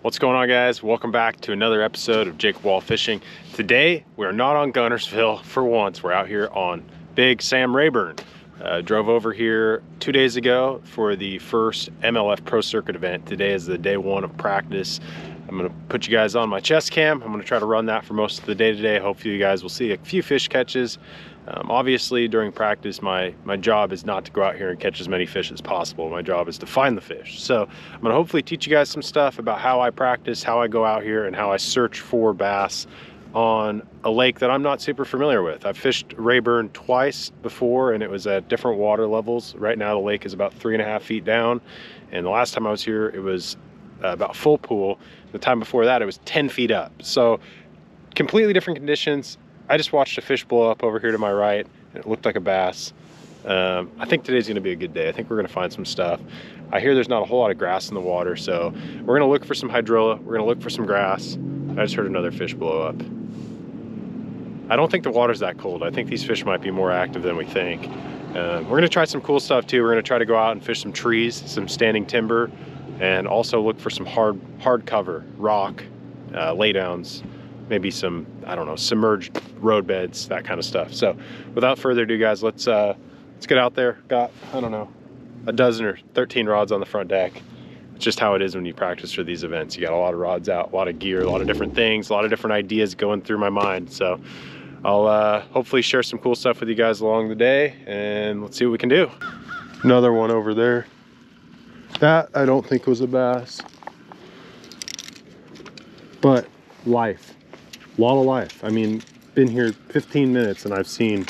What's going on, guys? Welcome back to another episode of Jake Wall Fishing. Today we're not on Gunnersville for once. We're out here on Big Sam Rayburn. Drove over here 2 days ago for the first MLF Pro Circuit event. Today is the day one of practice. I'm gonna put you guys on my chest cam. I'm gonna try to run that for most of the day today. Hopefully you guys will see a few fish catches. Obviously during practice, my job is not to go out here and catch as many fish as possible. My job is to find the fish. So I'm gonna hopefully teach you guys some stuff about how I practice, how I go out here, and how I search for bass on a lake that I'm not super familiar with. I've fished Rayburn twice before and it was at different water levels. Right now the lake is about 3.5 feet down, and the last time I was here it was about full pool. The time before that it was 10 feet up. So completely different conditions. I just watched a fish blow up over here to my right and it looked like a bass. I think today's gonna be a good day. I think we're gonna find some stuff. I hear there's not a whole lot of grass in the water, so we're gonna look for some hydrilla. We're gonna look for some grass. I just heard another fish blow up. I don't think the water's that cold. I think these fish might be more active than we think. We're gonna try some cool stuff too. We're gonna try to go out and fish some trees, some standing timber, and also look for some hard cover, rock, laydowns, maybe some, I don't know, submerged road beds, that kind of stuff. So without further ado, guys, let's get out there. Got, I don't know, a dozen or 13 rods on the front deck. It's just how it is when you practice for these events. You got a lot of rods out, a lot of gear, a lot of different things, a lot of different ideas going through my mind. So I'll hopefully share some cool stuff with you guys along the day, and let's see what we can do. Another one over there. That I don't think was a bass, but life. A lot of life. I mean, been here 15 minutes and I've seen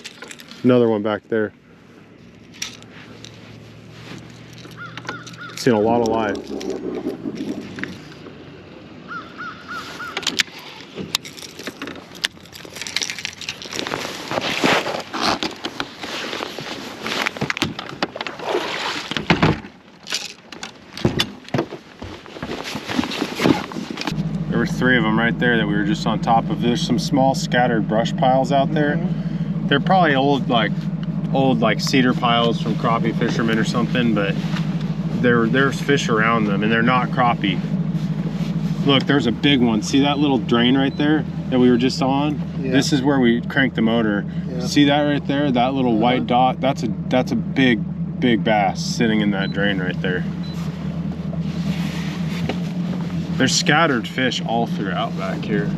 another one back there. Seen a lot of life. There were 3 of them right there that we were just on top of. There's some small scattered brush piles out there. They're probably old like cedar piles from crappie fishermen or something, but there's fish around them and they're not crappie. Look, there's a big one. See that little drain right there that we were just on? Yeah. This is where we cranked the motor. Yeah. See that right there? That little white dot? That's a big bass sitting in that drain right there. There's scattered fish all throughout back here.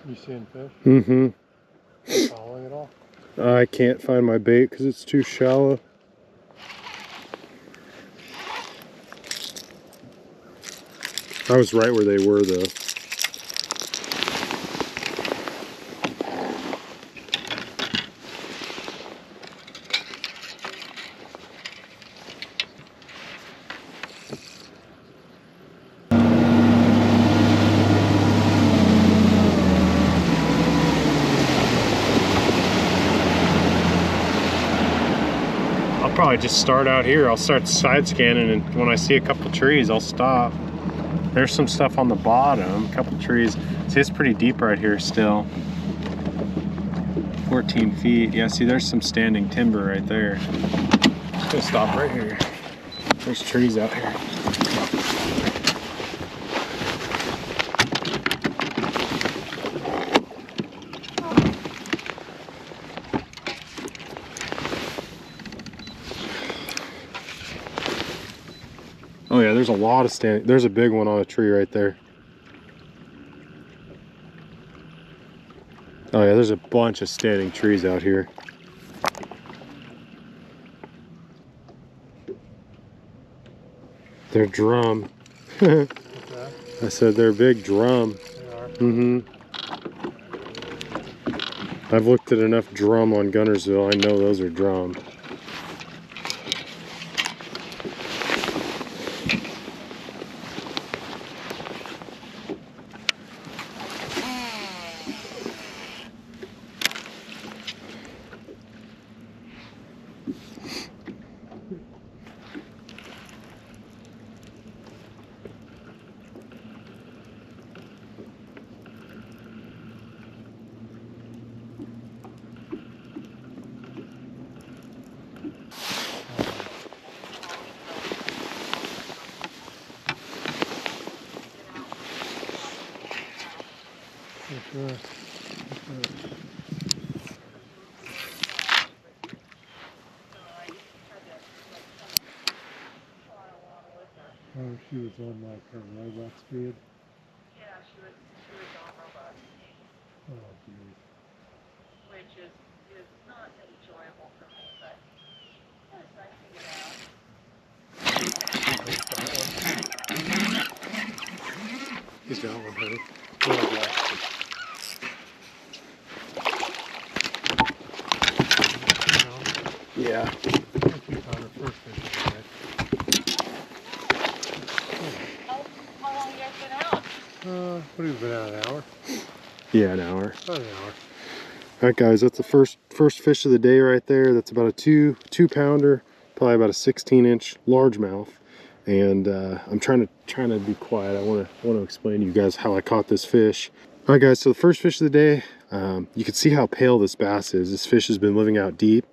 You seeing fish? Mm-hmm. Following it all? I can't find my bait because it's too shallow. I was right where they were though. Probably just start out here. I'll start side scanning, and when I see a couple trees I'll stop. There's some stuff on the bottom, a couple trees. See, it's pretty deep right here still. 14 feet. Yeah, see, there's some standing timber right there. Just gonna stop right here. There's trees out here. Oh yeah, there's a lot of standing. There's a big one on a tree right there. Oh yeah, there's a bunch of standing trees out here. They're drum. I said they're big drum. They are. Mm-hmm. I've looked at enough drum on Gunnersville. I know those are drum. For sure. For sure. Oh, she was on like her robot speed. Yeah, she was on robot speed, Oh, geez. which is not enjoyable for me, but yeah, it's nice to get out. He's got one, honey. Oh, yeah. Yeah. I think she found her first fish of the day. How long you guys been out? What have you been out, an hour? Yeah, an hour. About an hour. All right, guys, that's the first fish of the day right there. That's about a two pounder, probably about a 16-inch largemouth. And I'm trying to be quiet. I want to explain to you guys how I caught this fish. All right, guys. So the first fish of the day, you can see how pale this bass is. This fish has been living out deep.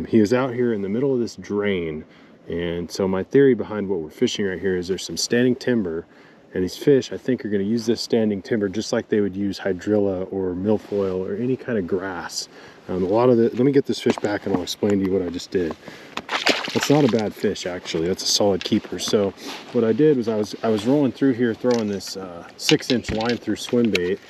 He was out here in the middle of this drain, and so my theory behind what we're fishing right here is there's some standing timber. And these fish, I think, are going to use this standing timber just like they would use hydrilla or milfoil or any kind of grass. A lot of let me get this fish back and I'll explain to you what I just did. That's not a bad fish, actually. That's a solid keeper. So what I did was I was rolling through here, throwing this 6-inch line through swim bait,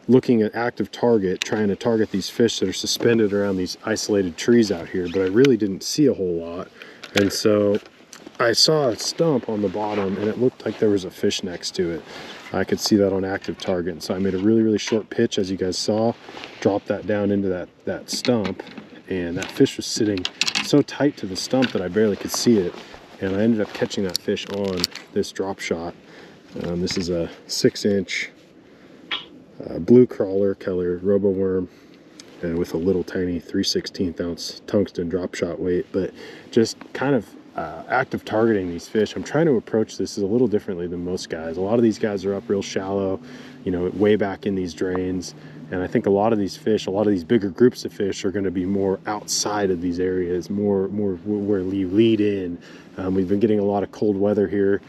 looking at active target, trying to target these fish that are suspended around these isolated trees out here, but I really didn't see a whole lot. And so I saw a stump on the bottom and it looked like there was a fish next to it. I could see that on active target. And so I made a really short pitch, as you guys saw, dropped that down into that stump, and that fish was sitting so tight to the stump that I barely could see it. And I ended up catching that fish on this drop shot. This is a 6-inch blue crawler color robo worm with a little tiny 3/16 ounce tungsten drop shot weight, but just kind of active targeting these fish. I'm trying to approach this a little differently than most guys. A lot of these guys are up real shallow, you know, way back in these drains. And I think a lot of these fish, a lot of these bigger groups of fish are going to be more outside of these areas, more where you lead in. We've been getting a lot of cold weather here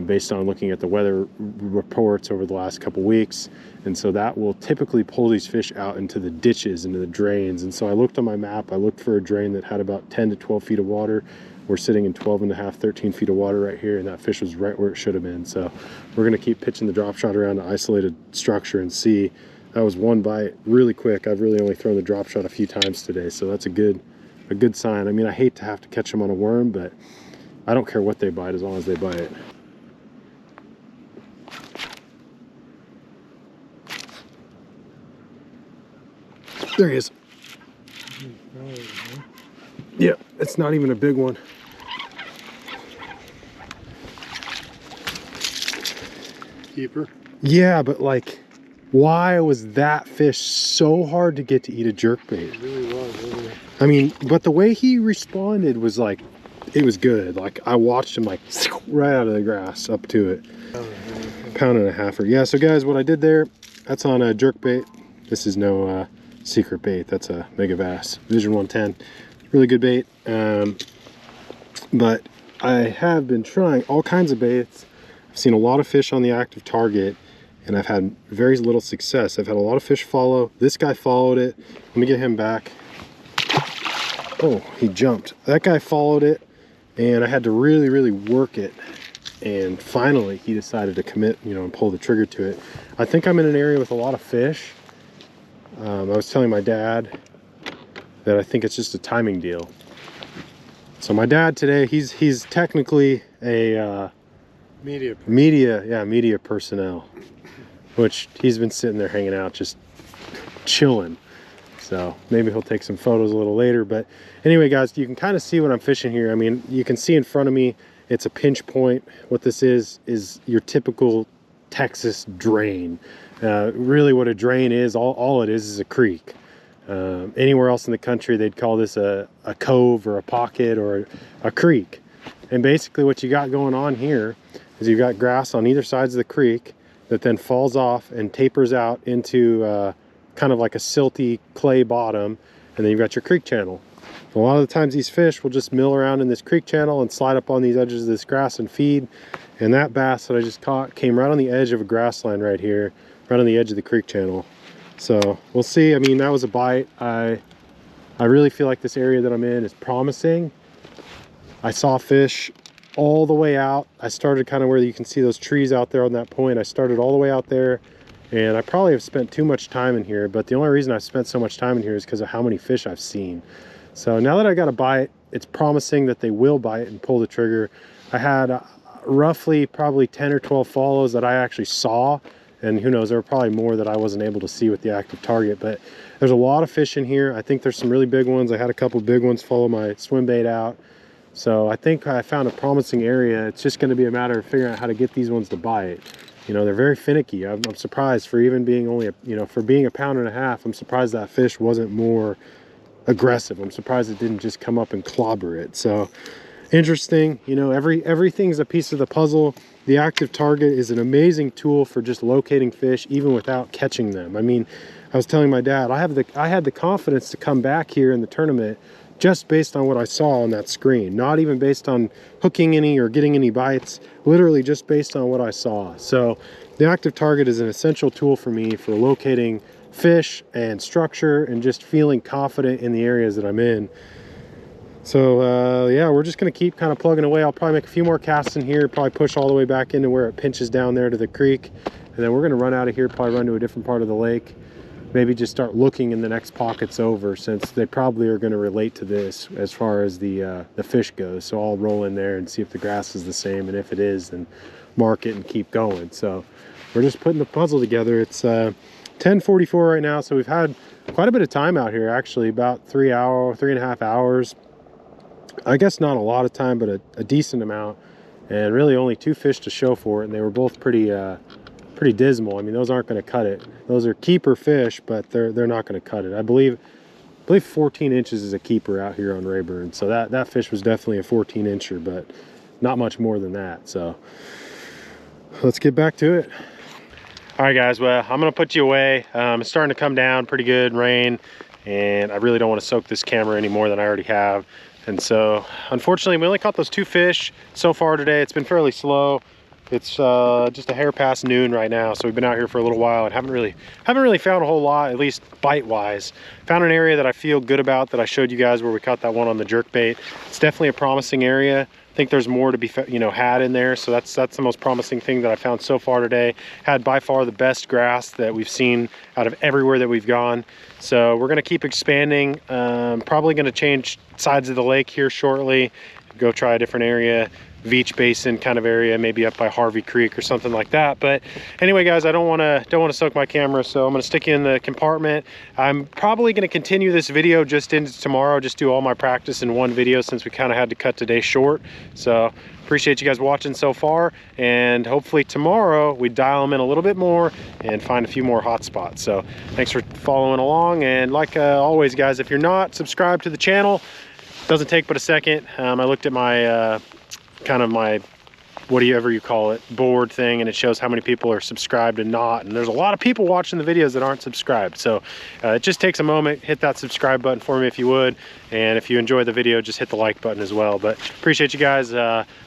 based on looking at the weather reports over the last couple weeks. And so that will typically pull these fish out into the ditches, into the drains. And so I looked on my map, I looked for a drain that had about 10 to 12 feet of water. We're sitting in 12 and a half, 13 feet of water right here, and that fish was right where it should have been. So we're gonna keep pitching the drop shot around an isolated structure and see. That was one bite, really quick. I've really only thrown the drop shot a few times today, so that's a good sign. I mean, I hate to have to catch them on a worm, but I don't care what they bite as long as they bite. There he is. Yeah, it's not even a big one. Keeper? Yeah, but like, why was that fish so hard to get to eat a jerkbait? It really was, wasn't it? I mean, but the way he responded was like, it was good. Like, I watched him like right out of the grass up to it. Pound and a halfer. Yeah, so guys, what I did there, that's on a jerkbait. This is no secret bait. That's a Mega Bass Vision 110. Really good bait. But I have been trying all kinds of baits. I've seen a lot of fish on the active target, and I've had very little success. I've had a lot of fish follow. This guy followed it. Let me get him back. Oh, he jumped. That guy followed it, and I had to really work it. And finally, he decided to commit, you know, and pull the trigger to it. I think I'm in an area with a lot of fish. I was telling my dad that I think it's just a timing deal. So my dad today, he's technically a media personnel, which he's been sitting there hanging out, just chilling. So maybe he'll take some photos a little later. But anyway, guys, you can kind of see what I'm fishing here. I mean, you can see in front of me, it's a pinch point. What this is your typical Texas drain. Really what a drain is, all it is a creek. Anywhere else in the country, they'd call this a cove or a pocket or a creek. And basically what you got going on here is you've got grass on either sides of the creek that then falls off and tapers out into kind of like a silty clay bottom, and then you've got your creek channel. A lot of the times these fish will just mill around in this creek channel and slide up on these edges of this grass and feed. And that bass that I just caught came right on the edge of a grass line right here, right on the edge of the creek channel. So we'll see. I mean, that was a bite. I really feel like this area that I'm in is promising. I saw fish all the way out. I started kind of where you can see those trees out there on that point. I started all the way out there, and I probably have spent too much time in here, but the only reason I've spent so much time in here is because of how many fish I've seen. So now that I got a bite, it's promising that they will bite and pull the trigger. I had roughly probably 10 or 12 follows that I actually saw, and who knows, there were probably more that I wasn't able to see with the active target, but there's a lot of fish in here. I think there's some really big ones. I had a couple big ones follow my swim bait out. So I think I found a promising area. It's just going to be a matter of figuring out how to get these ones to bite. You know, they're very finicky. I'm surprised, for even being only for being 1.5 pounds, I'm surprised that fish wasn't more aggressive. I'm surprised it didn't just come up and clobber it. So interesting. You know, everything's a piece of the puzzle. The active target is an amazing tool for just locating fish even without catching them. I mean, I was telling my dad, I had the confidence to come back here in the tournament just based on what I saw on that screen, not even based on hooking any or getting any bites, literally just based on what I saw. So the active target is an essential tool for me for locating fish and structure and just feeling confident in the areas that I'm in. So yeah, we're just gonna keep kind of plugging away. I'll probably make a few more casts in here, probably push all the way back into where it pinches down there to the creek, and then we're gonna run out of here, probably run to a different part of the lake, maybe just start looking in the next pockets over, since they probably are going to relate to this as far as the fish goes. So I'll roll in there and see if the grass is the same, and if it is, then mark it and keep going. So we're just putting the puzzle together. It's 10:44 right now, so we've had quite a bit of time out here, actually, about 3.5 hours. I guess not a lot of time, but a decent amount, and really only 2 fish to show for it, and they were both pretty dismal. I mean, those aren't going to cut it. Those are keeper fish, but they're not going to cut it. I believe 14 inches is a keeper out here on Rayburn. So that fish was definitely a 14 incher, but not much more than that. So let's get back to it. All right, guys. Well, I'm going to put you away. It's starting to come down pretty good, rain, and I really don't want to soak this camera any more than I already have. And so, unfortunately, we only caught those 2 fish so far today. It's been fairly slow. It's just a hair past noon right now, so we've been out here for a little while and haven't really found a whole lot, at least bite wise. Found an area that I feel good about, that I showed you guys where we caught that one on the jerkbait. It's definitely a promising area. I think there's more to be had in there, so that's the most promising thing that I found so far today. Had by far the best grass that we've seen out of everywhere that we've gone. So we're going to keep expanding. Probably going to change sides of the lake here shortly, go try a different area, Veach Basin kind of area, maybe up by Harvey Creek or something like that. But anyway, guys, I don't want to soak my camera, so I'm going to stick you in the compartment. I'm probably going to continue this video just into tomorrow, just do all my practice in one video, since we kind of had to cut today short. So appreciate you guys watching so far, and hopefully tomorrow we dial them in a little bit more and find a few more hot spots. So thanks for following along, and like always, guys, if you're not subscribed to the channel, it doesn't take but a second. I looked at my kind of my whatever you call it board thing, and it shows how many people are subscribed and not, and there's a lot of people watching the videos that aren't subscribed. So it just takes a moment. Hit that subscribe button for me if you would, and if you enjoy the video, just hit the like button as well. But appreciate you guys.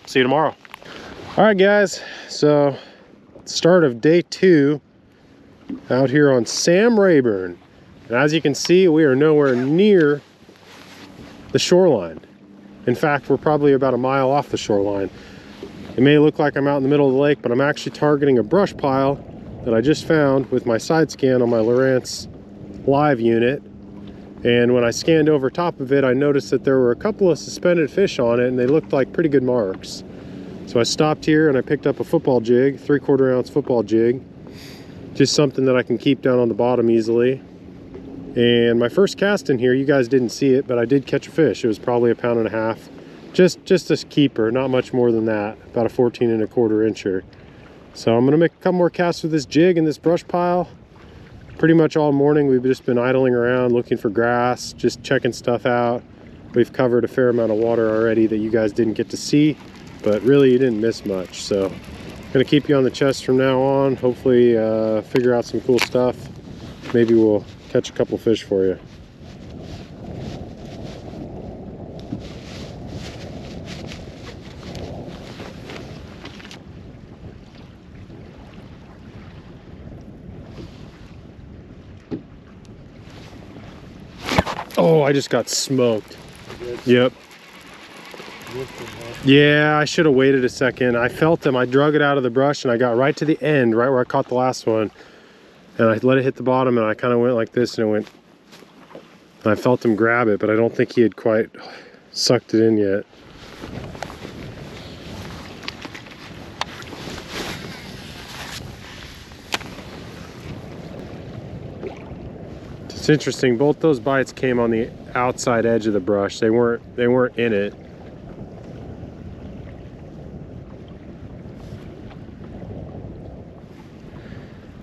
See you tomorrow. All right, guys, so start of day 2 out here on Sam Rayburn, and as you can see, we are nowhere near the shoreline. In fact, we're probably about a mile off the shoreline. It may look like I'm out in the middle of the lake, but I'm actually targeting a brush pile that I just found with my side scan on my Lowrance live unit. And when I scanned over top of it, I noticed that there were a couple of suspended fish on it, and they looked like pretty good marks. So I stopped here and I picked up a football jig, 3/4 ounce football jig, just something that I can keep down on the bottom easily. And my first cast in here, you guys didn't see it, but I did catch a fish. It was probably 1.5 pounds. Just a keeper, not much more than that, about a 14 1/4 incher. So I'm gonna make a couple more casts with this jig and this brush pile. Pretty much all morning we've just been idling around looking for grass, just checking stuff out. We've covered a fair amount of water already that you guys didn't get to see, but really you didn't miss much. So I'm gonna keep you on the chest from now on. Hopefully figure out some cool stuff. Maybe we'll catch a couple fish for you. Oh, I just got smoked. Yep. Yeah, I should have waited a second. I felt him. I drug it out of the brush and I got right to the end, right where I caught the last one. And I let it hit the bottom and I kind of went like this and it went. I felt him grab it, but I don't think he had quite sucked it in yet. It's interesting, both those bites came on the outside edge of the brush. They weren't in it.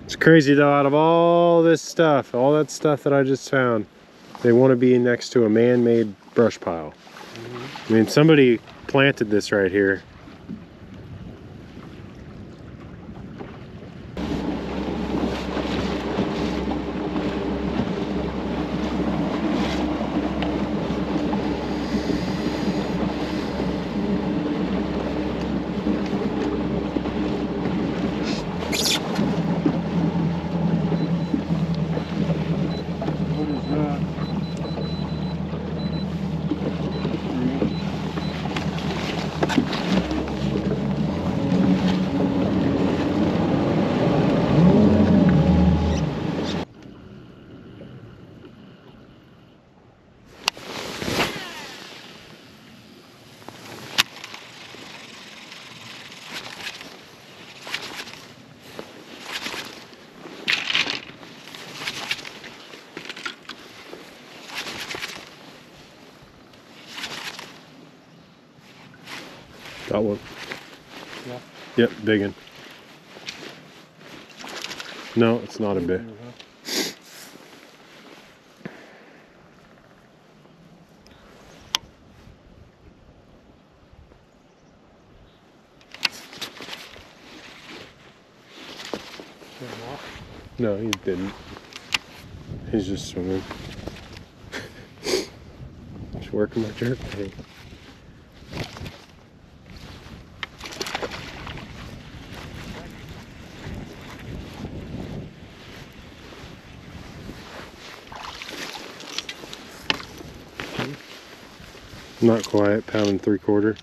It's crazy though, out of all this stuff, all that stuff that I just found, they want to be next to a man-made brush pile. I mean, somebody planted this right here. Got one. Yeah. Yep, big one. No, it's not a big. No, he didn't. He's just swimming. Just working my jerk bait. Not quite, pound and 3/4.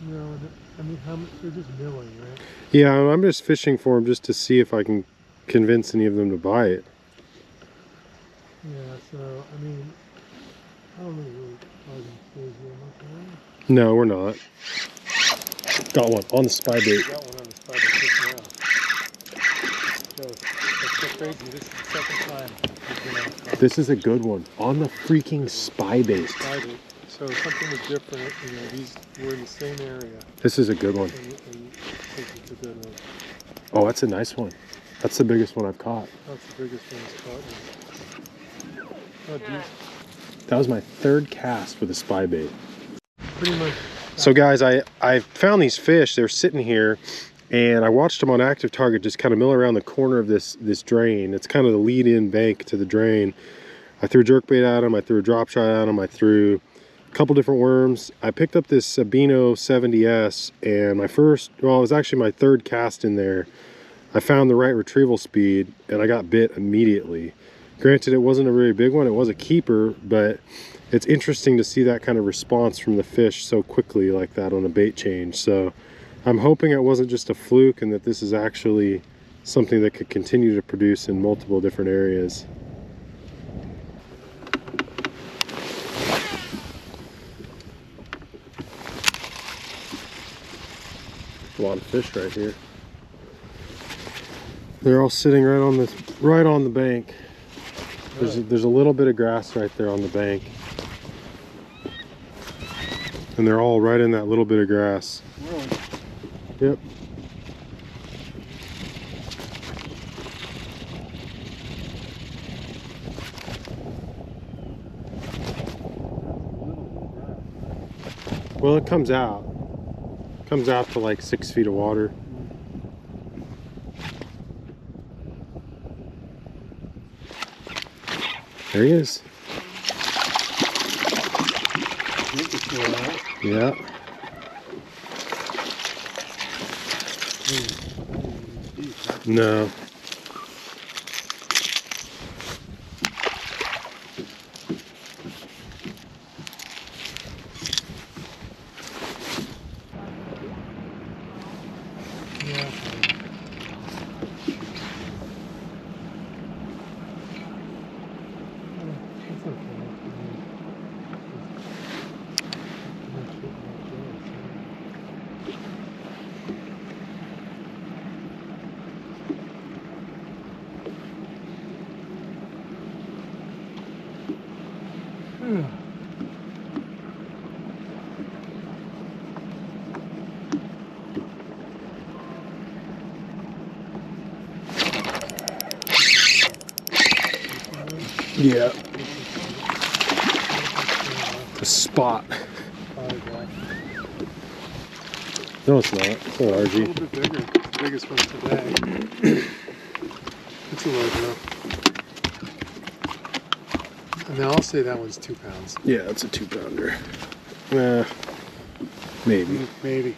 No, I mean, they're just milling, right? Yeah, I'm just fishing for them just to see if I can convince any of them to bite. Yeah, so, I mean, I don't know really causing stays here much, right? No, we're not. Got one on the spy bait. Got one on the spot just now. So, that's so crazy. This is the second time he's been on the This is a good one on the freaking spy bait. spy bait. So something was different. You know, these were in the same area, This is a good one. and I think it's a good one. Oh, that's a nice one. That's the biggest one I've caught. That's the biggest one he's caught. Oh, geez. That was my third cast with a spy bait. Pretty much. So guys, I found these fish. They're sitting here, and I watched them on active target just kind of mill around the corner of this drain. It's kind of the lead-in bank to the drain. I threw jerkbait at them. I threw a drop shot at them. I threw a couple different worms. I picked up this Sabino 70S, and it was actually my third cast in there. I found the right retrieval speed, and I got bit immediately. Granted, it wasn't a very big one. It was a keeper, but it's interesting to see that kind of response from the fish so quickly like that on a bait change. So I'm hoping it wasn't just a fluke and that this is actually something that could continue to produce in multiple different areas. A lot of fish right here. They're all sitting right on this right on the bank. There's a little bit of grass right there on the bank. And they're all right in that little bit of grass. Really? Yep. Well, it comes out. Comes out to like 6 feet of water. There he is. Yeah. No. Yeah. It's okay. Yeah. A spot. No, it's not. It's not A RG. little bit bigger. The biggest one today. It's a large enough. And then I'll say that one's 2 pounds. Yeah, it's a 2-pounder. Maybe. Maybe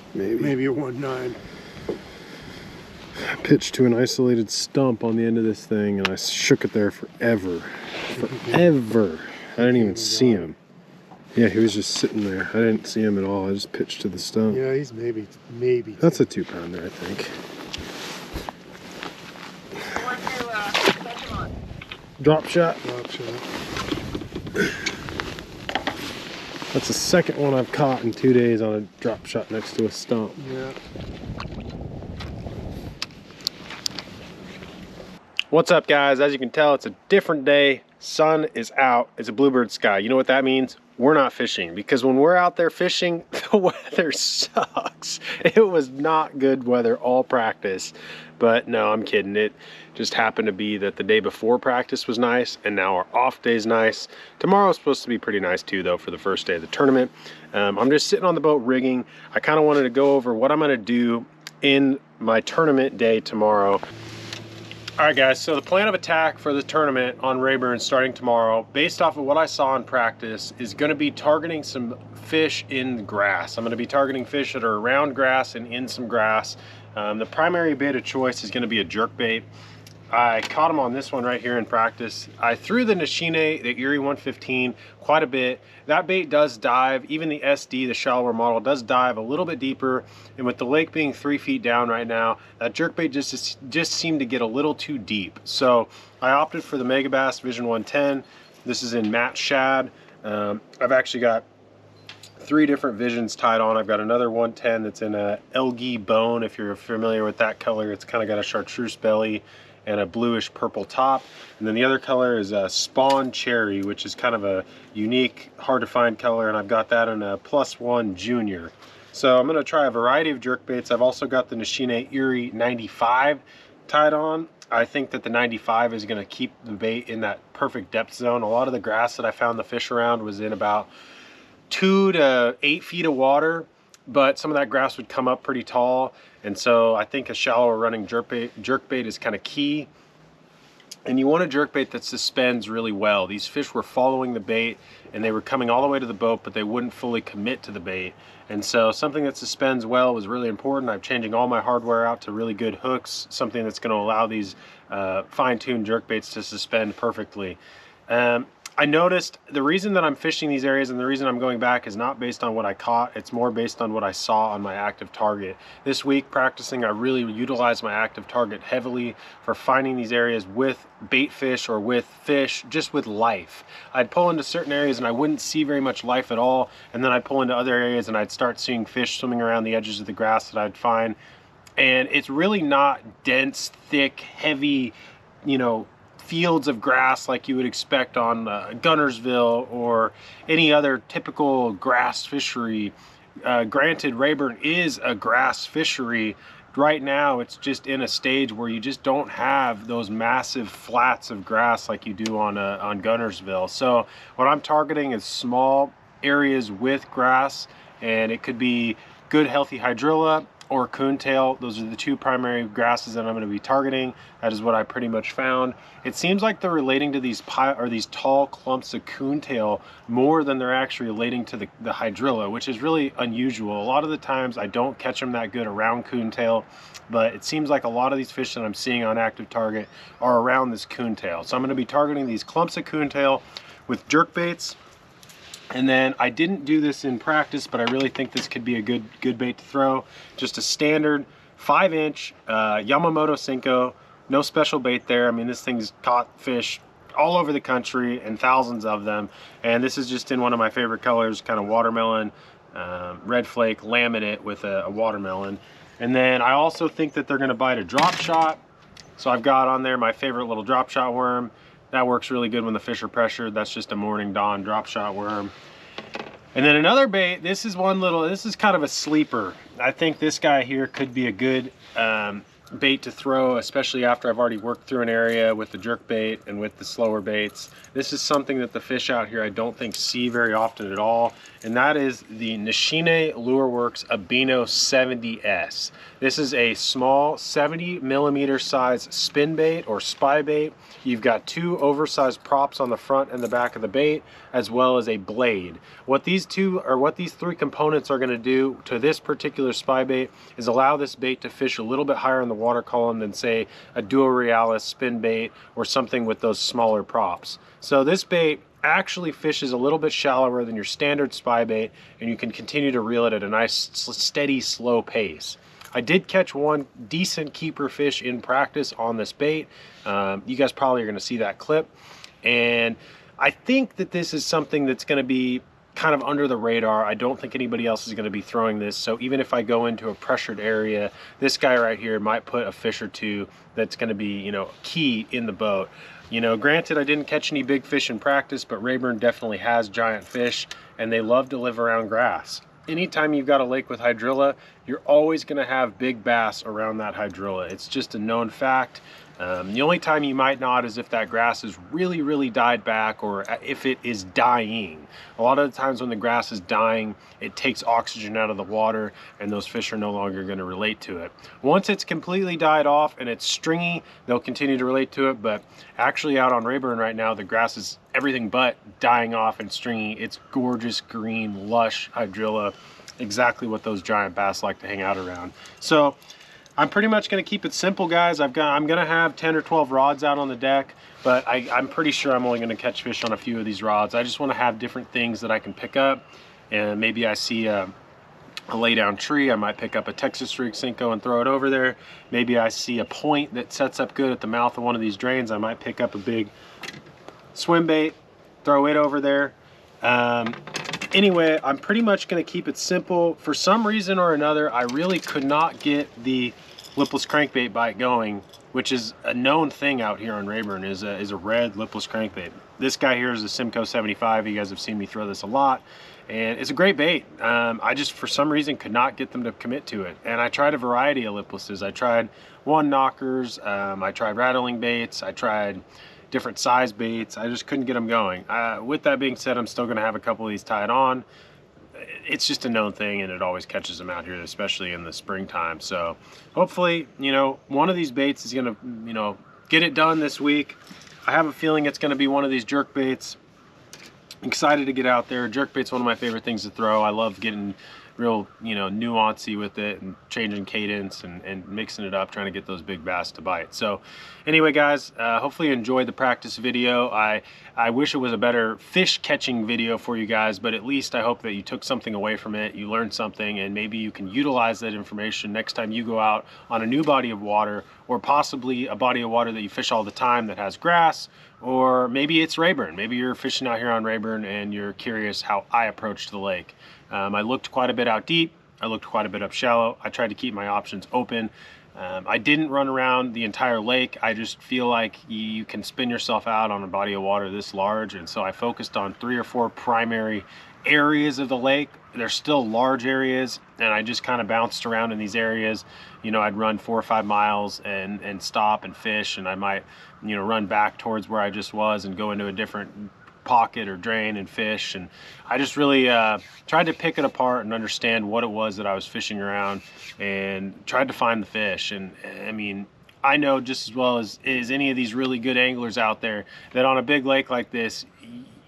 a 1.9. I pitched to an isolated stump on the end of this thing and I shook it there forever. Forever. I didn't even see him. Yeah, he was just sitting there. I didn't see him at all. I just pitched to the stump. Yeah, he's maybe. That's a 2-pounder, I think. Want to set him on. Drop shot. Drop shot. That's the second one I've caught in 2 days on a drop shot next to a stump. Yeah. What's up, guys? As you can tell, it's a different day. Sun is out. It's a bluebird sky. You know what that means? We're not fishing, because when we're out there fishing, the weather sucks. It was not good weather all practice. But no, I'm kidding. It just happened to be that the day before practice was nice, and now our off day's nice. Tomorrow's supposed to be pretty nice too, though, for the first day of the tournament. I'm just sitting on the boat rigging. I kind of wanted to go over what I'm going to do in my tournament day tomorrow. All right, guys, so the plan of attack for the tournament on Rayburn starting tomorrow, based off of what I saw in practice, is going to be targeting some fish in the grass. I'm going to be targeting fish that are around grass and in some grass. The primary bait of choice is going to be a jerkbait. I caught him on this one right here in practice. I threw the Nishine, the Erie 115, quite a bit. That bait does dive. Even the SD, the shallower model, does dive a little bit deeper. And with the lake being 3 feet down right now, that jerkbait just seemed to get a little too deep. So I opted for the Megabass Vision 110. This is in matte shad. I've actually got 3 different visions tied on. I've got another 110 that's in a Elgie bone, if you're familiar with that color. It's kind of got a chartreuse belly and a bluish purple top. And then the other color is a Spawn Cherry, which is kind of a unique, hard to find color, and I've got that in a +1 Junior. So I'm gonna try a variety of jerkbaits. I've also got the Nishine Erie 95 tied on. I think that the 95 is gonna keep the bait in that perfect depth zone. A lot of the grass that I found the fish around was in about 2 to 8 feet of water, but some of that grass would come up pretty tall. And so I think a shallower running jerkbait is kind of key. And you want a jerkbait that suspends really well. These fish were following the bait and they were coming all the way to the boat, but they wouldn't fully commit to the bait. And so something that suspends well was really important. I'm changing all my hardware out to really good hooks, something that's going to allow these fine-tuned jerkbaits to suspend perfectly. I noticed the reason that I'm fishing these areas and the reason I'm going back is not based on what I caught. It's more based on what I saw on my active target. This week practicing, I really utilized my active target heavily for finding these areas with bait fish or with fish, just with life. I'd pull into certain areas and I wouldn't see very much life at all. And then I'd pull into other areas and I'd start seeing fish swimming around the edges of the grass that I'd find. And it's really not dense, thick, heavy you know, fields of grass like you would expect on Gunnersville or any other typical grass fishery. Granted, Rayburn is a grass fishery. Right now it's just in a stage where you just don't have those massive flats of grass like you do on Gunnersville. So what I'm targeting is small areas with grass, and it could be good healthy hydrilla or coontail. Those are the two primary grasses that I'm going to be targeting. That is what I pretty much found. It seems like they're relating to these tall clumps of coontail more than they're actually relating to the hydrilla, which is really unusual. A lot of the times I don't catch them that good around coontail, but it seems like a lot of these fish that I'm seeing on active target are around this coontail. So I'm going to be targeting these clumps of coontail with jerk baits. And then I didn't do this in practice, but I really think this could be a good bait to throw. Just a standard 5-inch Yamamoto Senko, no special bait there. I mean, this thing's caught fish all over the country and thousands of them. And this is just in one of my favorite colors, kind of watermelon, red flake laminate with a watermelon. And then I also think that they're gonna bite a drop shot. So I've got on there my favorite little drop shot worm. That works really good when the fish are pressured. That's just a morning dawn drop shot worm. And then another bait, this is kind of a sleeper. I think this guy here could be a good bait to throw, especially after I've already worked through an area with the jerk bait and with the slower baits. This is something that the fish out here I don't think see very often at all, and that is the Nishine Lure Works Abino 70S. This is a small 70mm size spin bait or spy bait. You've got two oversized props on the front and the back of the bait, as well as a blade. What these three components are going to do to this particular spy bait is allow this bait to fish a little bit higher in the water column than, say, a Duo Realis spin bait or something with those smaller props. So this bait actually fishes a little bit shallower than your standard spy bait, and you can continue to reel it at a nice, steady, slow pace. I did catch one decent keeper fish in practice on this bait. You guys probably are going to see that clip. And I think that this is something that's going to be kind of under the radar. I don't think anybody else is going to be throwing this. So even if I go into a pressured area, this guy right here might put a fish or two that's going to be, you know, key in the boat. You know, granted, I didn't catch any big fish in practice, but Rayburn definitely has giant fish, and they love to live around grass. Anytime you've got a lake with hydrilla, you're always going to have big bass around that hydrilla. It's just a known fact. The only time you might not is if that grass is really died back, or if it is dying. A lot of the times when the grass is dying, it takes oxygen out of the water, and those fish are no longer going to relate to it. Once it's completely died off and it's stringy, they'll continue to relate to it. But actually out on Rayburn right now, the grass is everything but dying off and stringy. It's gorgeous green, lush hydrilla, exactly what those giant bass like to hang out around. So I'm pretty much going to keep it simple, guys. I'm going to have 10 or 12 rods out on the deck, but I'm pretty sure I'm only going to catch fish on a few of these rods. I just want to have different things that I can pick up, and maybe I see a lay down tree, I might pick up a Texas rig Senko and throw it over there. Maybe I see a point that sets up good at the mouth of one of these drains, I might pick up a big swim bait, throw it over there. Anyway, I'm pretty much going to keep it simple. For some reason or another, I really could not get the lipless crankbait bite going, which is a known thing out here on Rayburn, is a red lipless crankbait. This guy here is a Simcoe 75. You guys have seen me throw this a lot, and it's a great bait. I just, for some reason, could not get them to commit to it. And I tried a variety of liplesses. I tried one knockers, I tried rattling baits, I tried different size baits. I just couldn't get them going. With that being said, I'm still going to have a couple of these tied on. It's just a known thing, and it always catches them out here, especially in the springtime. So hopefully, you know, one of these baits is going to, you know, get it done this week. I have a feeling it's going to be one of these jerk baits. Excited to get out there. Jerk bait's one of my favorite things to throw. I love getting real, you know, nuancy with it and changing cadence and mixing it up, trying to get those big bass to bite. So anyway, guys, hopefully you enjoyed the practice video. I wish it was a better fish catching video for you guys, but at least I hope that you took something away from it, you learned something, and maybe you can utilize that information next time you go out on a new body of water, or possibly a body of water that you fish all the time that has grass, or maybe it's Rayburn. Maybe you're fishing out here on Rayburn and you're curious how I approach the lake. I looked quite a bit out deep. I looked quite a bit up shallow. I tried to keep my options open. I didn't run around the entire lake. I just feel like you can spin yourself out on a body of water this large, and so I focused on 3 or 4 primary areas of the lake. There's still large areas, and I just kind of bounced around in these areas. You know, I'd run 4 or 5 miles and stop and fish, and I might, you know, run back towards where I just was and go into a different pocket or drain and fish. And I just really tried to pick it apart and understand what it was that I was fishing around, and tried to find the fish. And I mean, I know just as well as any of these really good anglers out there that on a big lake like this,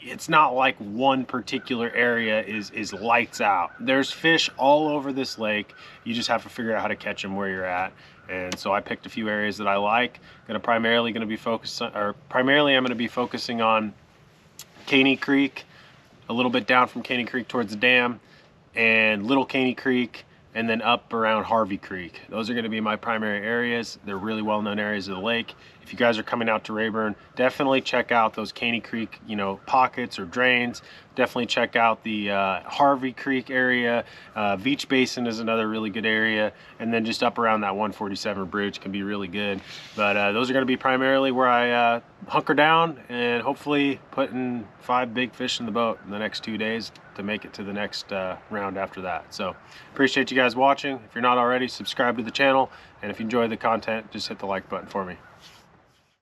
it's not like one particular area is lights out. There's fish all over this lake. You just have to figure out how to catch them where you're at. And so I picked a few areas that I like. Primarily I'm going to be focusing on Caney Creek, a little bit down from Caney Creek towards the dam, and Little Caney Creek, and then up around Harvey Creek. Those are going to be my primary areas. They're really well-known areas of the lake. If you guys are coming out to Rayburn, definitely check out those Caney Creek, you know, pockets or drains. Definitely check out the Harvey Creek area. Beach Basin is another really good area, and then just up around that 147 bridge can be really good. But those are going to be primarily where I hunker down, and hopefully putting 5 big fish in the boat in the next 2 days to make it to the next round after that. So appreciate you guys watching. If you're not already, subscribe to the channel, and if you enjoy the content, just hit the like button for me.